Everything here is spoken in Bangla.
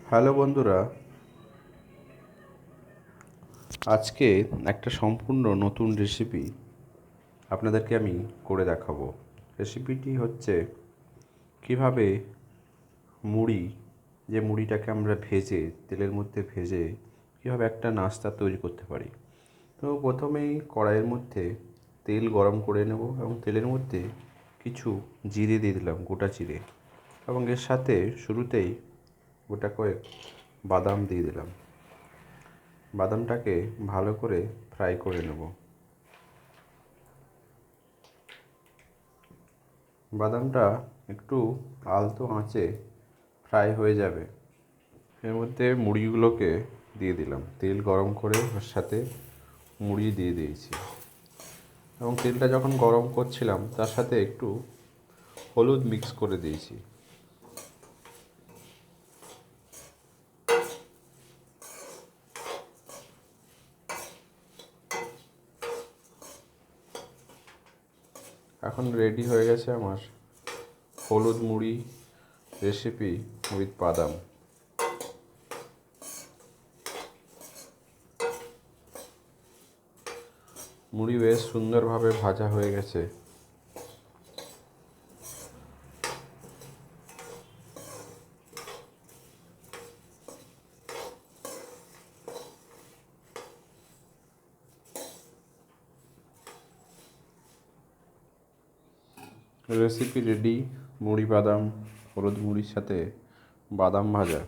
হ্যালো বন্ধুরা, আজকে একটা সম্পূর্ণ নতুন রেসিপি আপনাদেরকে আমি করে দেখাবো। রেসিপিটি হচ্ছে কিভাবে মুড়ি, যে মুড়িটাকে আমরা ভেজে তেলের মধ্যে ভেজে কীভাবে একটা নাস্তা তৈরি করতে পারি। তো প্রথমেই কড়াইয়ের মধ্যে তেল গরম করে নেব এবং তেলের মধ্যে কিছু জিরে দিয়ে দিলাম, গোটা জিরে, এবং এর সাথে শুরুতেই গোটা কয়েক বাদাম দিয়ে দিলাম। বাদামটাকে ভালো করে ফ্রাই করে নেব। বাদামটা একটু আলতো আঁচে ফ্রাই হয়ে যাবে। এর মধ্যে মুড়িগুলোকে দিয়ে দিলাম, তেল গরম করে ওর সাথে মুড়ি দিয়ে দিয়েছি এবং তেলটা যখন গরম করছিলাম তার সাথে একটু হলুদ মিক্স করে দিয়েছি। এখন রেডি হয়ে গেছে আমার হলুদ মুড়ি রেসিপি উইথ বাদাম। মুড়ি বেশ সুন্দরভাবে ভাজা হয়ে গেছে। Recipe ready. মুড়ি বাদাম, হলুদ মুড়ির সাথে বাদাম ভাজা।